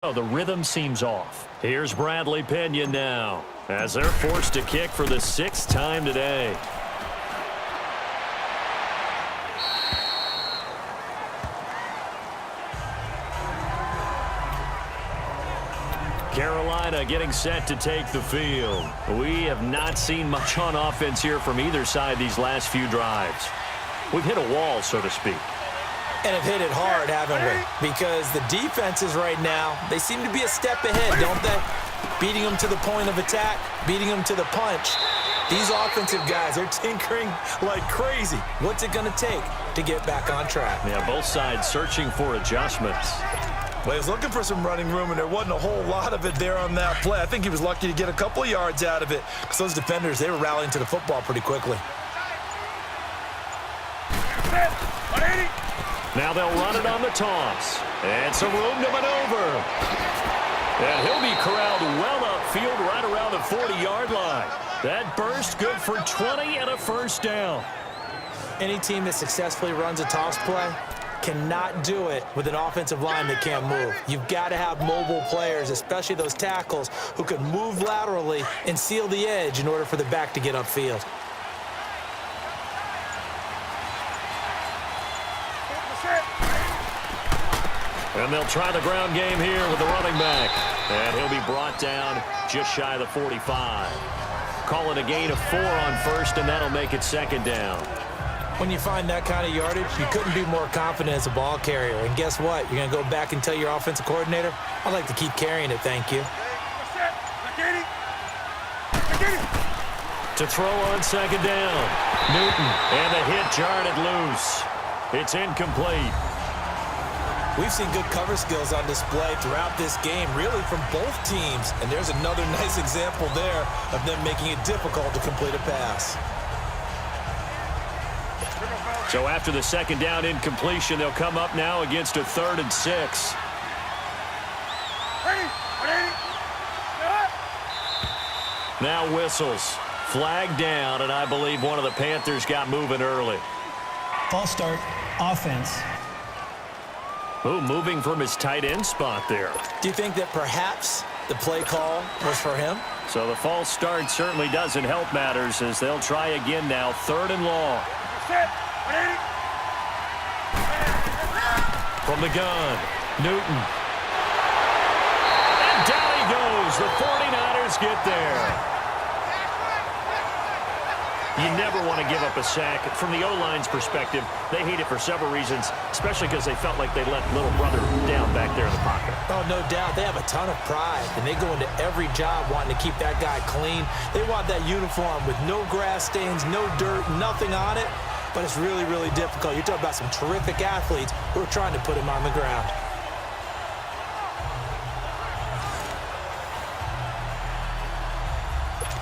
Oh, the rhythm seems off. Here's Bradley Pena now as they're forced to kick for the 6th time today. Carolina getting set to take the field. We have not seen much on offense here from either side these last few drives. We've hit a wall, so to speak. And have hit it hard, haven't we? Because the defenses right now, they seem to be a step ahead, don't they? Beating them to the point of attack, beating them to the punch. These offensive guys are tinkering like crazy. What's it going to take to get back on track? Yeah, both sides searching for adjustments. Well, he was looking for some running room, and there wasn't a whole lot of it there on that play. I think he was lucky to get a couple of yards out of it because those defenders, they were rallying to the football pretty quickly. Now they'll run it on the toss. And some room to maneuver. And he'll be corralled well upfield right around the 40-yard line. That burst good for 20 and a first down. Any team that successfully runs a toss play cannot do it with an offensive line that can't move. You've got to have mobile players, especially those tackles, who can move laterally and seal the edge in order for the back to get upfield. And they'll try the ground game here with the running back. And he'll be brought down just shy of the 45. Call it a gain of 4 on first, and that'll make it 2nd down. When you find that kind of yardage, you couldn't be more confident as a ball carrier. And guess what? You're going to go back and tell your offensive coordinator, I'd like to keep carrying it, thank you. To throw on 2nd down. Newton, and the hit jarred it loose. It's incomplete. We've seen good cover skills on display throughout this game, really from both teams. And there's another nice example there of them making it difficult to complete a pass. So after the 2nd down incompletion, they'll come up now against a 3rd and 6. Now whistles. Flag down, and I believe one of the Panthers got moving early. False start, offense. Ooh, moving from his tight end spot there. Do you think that perhaps the play call was for him? So the false start certainly doesn't help matters as they'll try again now, 3rd and long. From the gun, Newton. And down he goes. The 49ers get there. You never want to give up a sack. From the O-line's perspective, they hate it for several reasons, especially because they felt like they let little brother down back there in the pocket. Oh, no doubt. They have a ton of pride, and they go into every job wanting to keep that guy clean. They want that uniform with no grass stains, no dirt, nothing on it, but it's really, really difficult. You're talking about some terrific athletes who are trying to put him on the ground.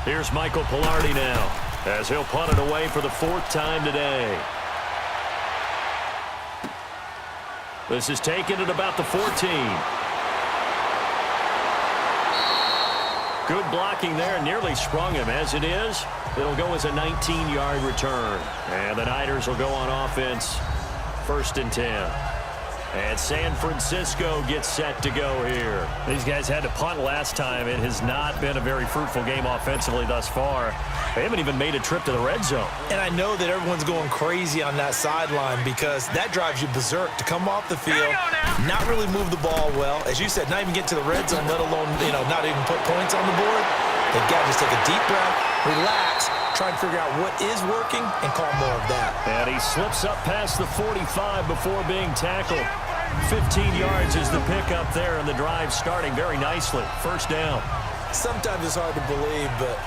Here's Michael Pilardi now, as he'll punt it away for the 4th time today. This is taken at about the 14. Good blocking there, nearly sprung him. As it is, it'll go as a 19-yard return. And the Niners will go on offense, 1st and 10. And San Francisco gets set to go here. These guys had to punt last time. It has not been a very fruitful game offensively thus far. They haven't even made a trip to the red zone. And I know that everyone's going crazy on that sideline because that drives you berserk to come off the field, not really move the ball well. As you said, not even get to the red zone, let alone, not even put points on the board. They've got to just take a deep breath, relax, try and figure out what is working and call more of that. And he slips up past the 45 before being tackled. 15 yards is the pickup there, and the drive starting very nicely. 1st down. Sometimes it's hard to believe, but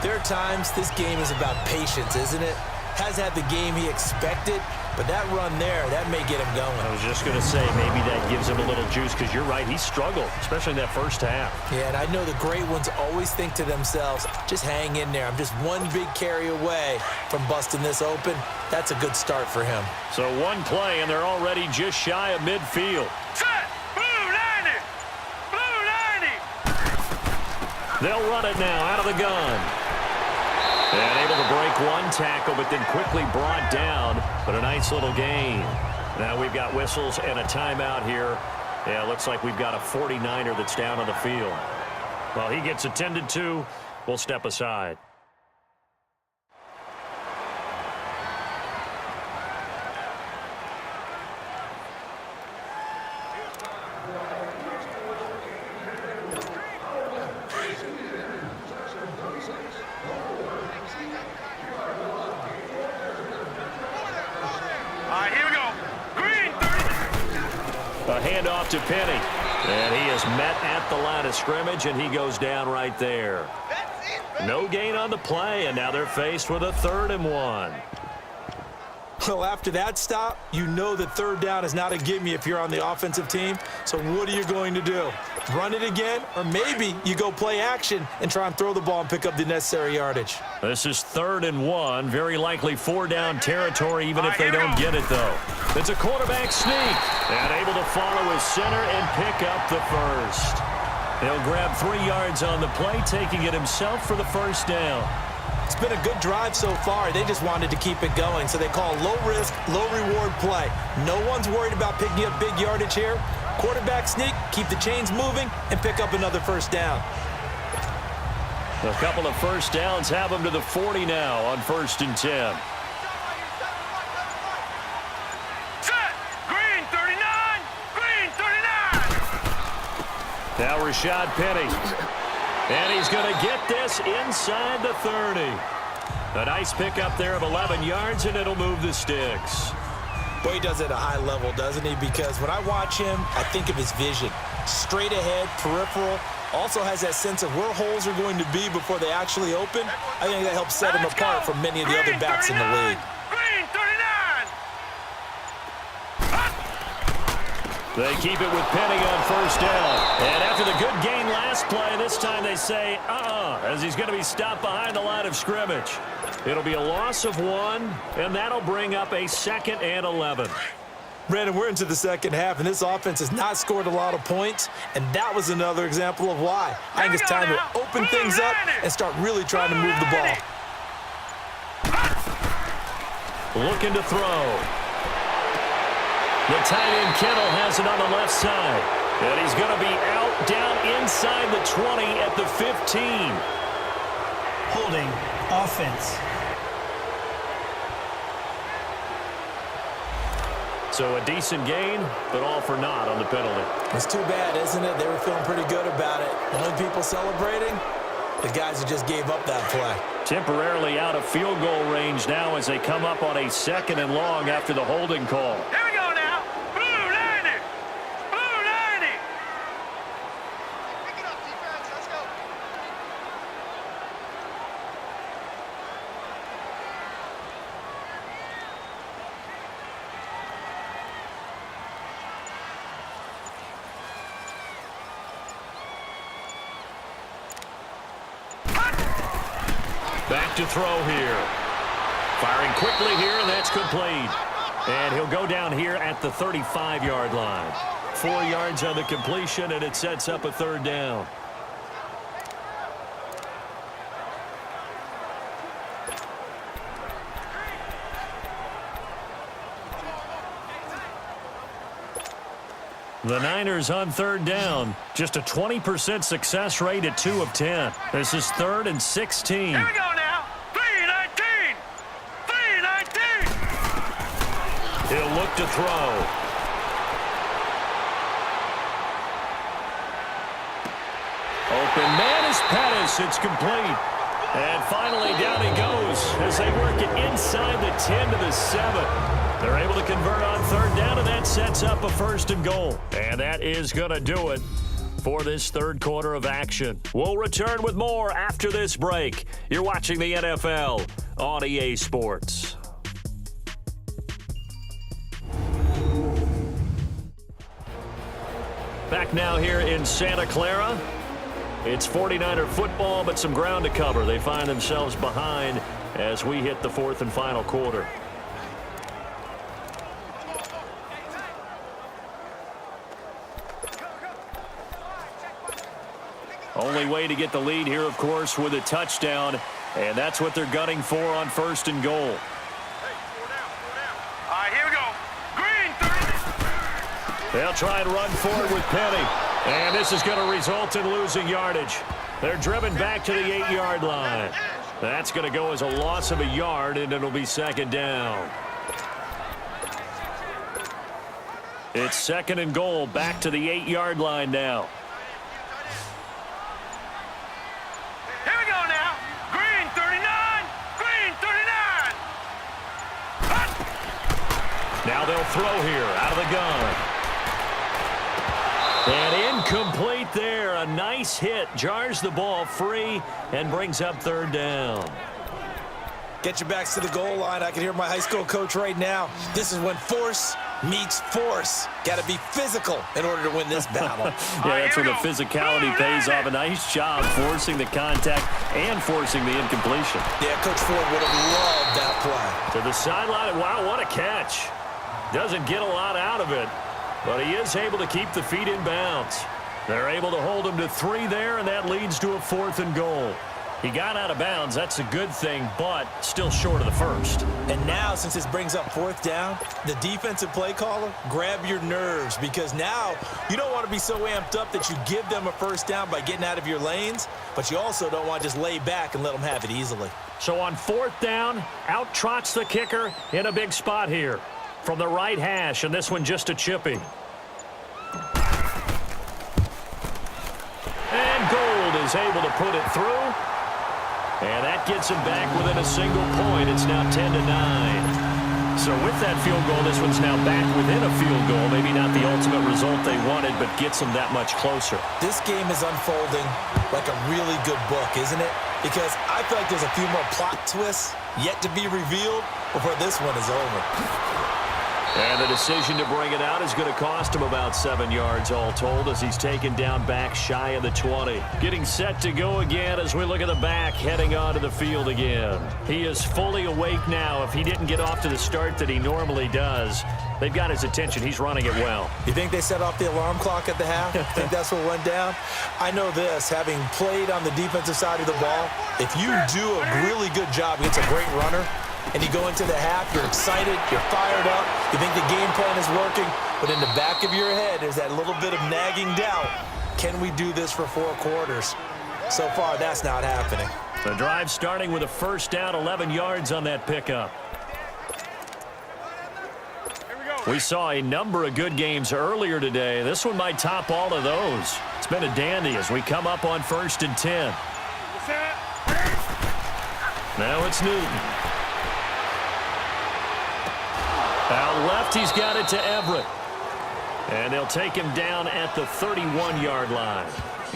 there are times this game is about patience, isn't it? Has had the game he expected, but that run there, that may get him going. I was just going to say, maybe that gives him a little juice, because you're right, he struggled, especially in that first half. Yeah, and I know the great ones always think to themselves, just hang in there. I'm just one big carry away from busting this open. That's a good start for him. So one play, and they're already just shy of midfield. Set! Blue 90! Blue 90! They'll run it now out of the gun. And able to break one tackle, but then quickly brought down. But a nice little gain. Now we've got whistles and a timeout here Yeah, looks like we've got a 49er that's down on the field. Well, he gets attended to. We'll step aside. A handoff to Penny. And he is met at the line of scrimmage, and he goes down right there. No gain on the play, and now they're faced with a 3rd and 1. Well, after that stop, you know that 3rd down is not a gimme if you're on the offensive team. So what are you going to do? Run it again? Or maybe you go play action and try and throw the ball and pick up the necessary yardage. This is 3rd and 1. Very likely 4-down territory, even if they don't get it, though. It's a quarterback sneak. And able to follow his center and pick up the first. He'll grab 3 yards on the play, taking it himself for the 1st down. It's been a good drive so far. They just wanted to keep it going, so they call low-risk, low-reward play. No one's worried about picking up big yardage here. Quarterback sneak, keep the chains moving, and pick up another 1st down. A couple of 1st downs have him to the 40 now on 1st and 10. Set! Green 39! Green 39! Now Rashad Penny. And he's going to get this inside the 30. A nice pickup there of 11 yards, and it'll move the sticks. Boy, he does it at a high level, doesn't he? Because when I watch him, I think of his vision. Straight ahead, peripheral. Also has that sense of where holes are going to be before they actually open. I think that helps set him apart from many of the other backs in the league. Green 39! They keep it with Penny on 1st down. And after the good gain last play, this time they say, as he's going to be stopped behind the line of scrimmage. It'll be a loss of 1, and that'll bring up a 2nd and 11. Brandon, we're into the 2nd half, and this offense has not scored a lot of points, and that was another example of why. I think it's time to open things up and start really trying to move the ball. Looking to throw. The tight end Kittle has it on the left side. And he's going to be out down inside the 20 at the 15. Holding offense. So a decent gain, but all for naught on the penalty. It's too bad, isn't it? They were feeling pretty good about it. The only people celebrating, the guys who just gave up that play. Temporarily out of field goal range now as they come up on a 2nd and long after the holding call. Here we go now. Blue 90! Blue 90! Pick it up, defense. Let's go. Back to throw here. Firing quickly here, and that's complete. And he'll go down here at the 35-yard line. 4 yards on the completion, and it sets up a 3rd down. The Niners on 3rd down. Just a 20% success rate at 2 of 10. This is 3rd and 16. Here we go now. 3-19. 3-19. He'll look to throw. Open man is Pettis. It's complete. And finally down he goes as they work it inside the 10 to the 7. They're able to convert on 3rd down, and that sets up a 1st and goal. And that is going to do it for this 3rd quarter of action. We'll return with more after this break. You're watching the NFL on EA Sports. Back now here in Santa Clara. It's 49er football, but some ground to cover. They find themselves behind as we hit the 4th and final quarter. Only way to get the lead here, of course, with a touchdown, and that's what they're gunning for on 1st and goal. All right, here we go. Green 30. They'll try and run forward with Penny. And this is going to result in losing yardage. They're driven back to the 8-yard line. That's going to go as a loss of a yard, and it'll be second down. It's second and goal, back to the 8-yard line now. Here we go now. Green 39. Green 39. Hut. Now they'll throw here out of the gun. And incomplete there. A nice hit. Jars the ball free and brings up third down. Get your backs to the goal line. I can hear my high school coach right now. This is when force meets force. Got to be physical in order to win this battle. Yeah, that's where the physicality pays off. A nice job forcing the contact and forcing the incompletion. Yeah, Coach Ford would have loved that play. To the sideline. Wow, what a catch. Doesn't get a lot out of it, but he is able to keep the feet in bounds. They're able to hold him to 3 there, and that leads to a 4th and goal. He got out of bounds. That's a good thing, but still short of the first. And now, since this brings up 4th down, the defensive play caller, grab your nerves, because now you don't want to be so amped up that you give them a first down by getting out of your lanes, but you also don't want to just lay back and let them have it easily. So on 4th down, out trots the kicker in a big spot here from the right hash, and this one just a chippy. And Gold is able to put it through. And that gets him back within a single point. It's now 10-9. So with that field goal, this one's now back within a field goal. Maybe not the ultimate result they wanted, but gets them that much closer. This game is unfolding like a really good book, isn't it? Because I feel like there's a few more plot twists yet to be revealed before this one is over. And the decision to bring it out is going to cost him about 7 yards all told as he's taken down back shy of the 20. Getting set to go again as we look at the back heading onto the field again. He is fully awake now. If he didn't get off to the start that he normally does, they've got his attention. He's running it well. You think they set off the alarm clock at the half? Think that's what went down? I know this, having played on the defensive side of the ball, if you do a really good job against a great runner, and you go into the half, you're excited, you're fired up, you think the game plan is working, but in the back of your head, there's that little bit of nagging doubt. Can we do this for 4 quarters? So far, that's not happening. The drive starting with a first down, 11 yards on that pickup. We saw a number of good games earlier today. This one might top all of those. It's been a dandy as we come up on 1st and 10. Now it's Newton. Out left, he's got it to Everett. And they'll take him down at the 31-yard line.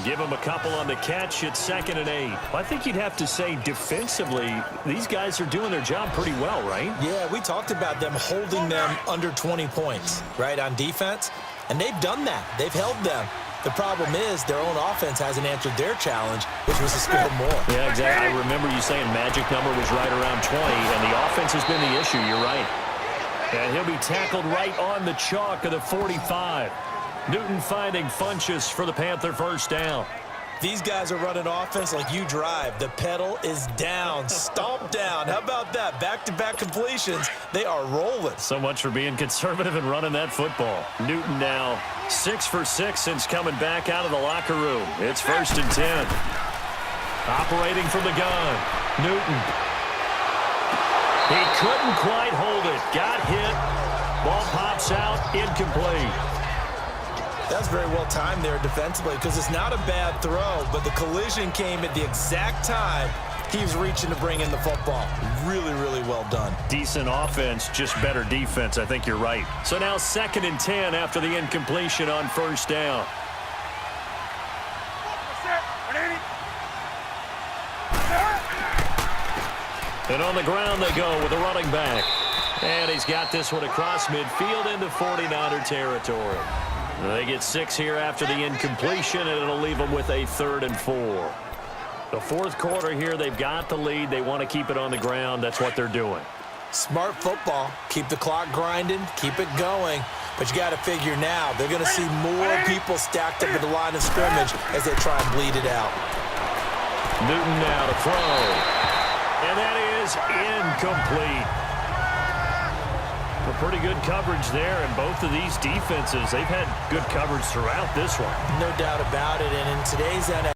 Give him a couple on the catch at 2nd and 8. I think you'd have to say defensively, these guys are doing their job pretty well, right? Yeah, we talked about them holding them under 20 points, right, on defense. And they've done that. They've held them. The problem is their own offense hasn't answered their challenge, which was to score more. Yeah, exactly. I remember you saying magic number was right around 20, and the offense has been the issue. You're right. And he'll be tackled right on the chalk of the 45. Newton finding Funchess for the Panther first down. These guys are running offense like you drive. The pedal is down, stomp down. How about that? Back-to-back completions. They are rolling. So much for being conservative and running that football. Newton now 6 for 6 since coming back out of the locker room. It's 1st and 10. Operating from the gun. Newton. He couldn't quite hold it. Got hit. Ball pops out. Incomplete. That's very well timed there defensively because it's not a bad throw, but the collision came at the exact time he was reaching to bring in the football. Really, really well done. Decent offense, just better defense. I think you're right. So now 2nd and 10 after the incompletion on first down. And on the ground they go with a running back. And he's got this one across midfield into 49er territory. They get 6 here after the incompletion, and it'll leave them with a 3rd and 4. The 4th quarter here, they've got the lead. They want to keep it on the ground. That's what they're doing. Smart football. Keep the clock grinding. Keep it going. But you got to figure now, they're going to see more people stacked up at the line of scrimmage as they try and bleed it out. Newton now to throw. And that is incomplete. The pretty good coverage there, and both of these defenses, they've had good coverage throughout this one. No doubt about it, and in today's NFL,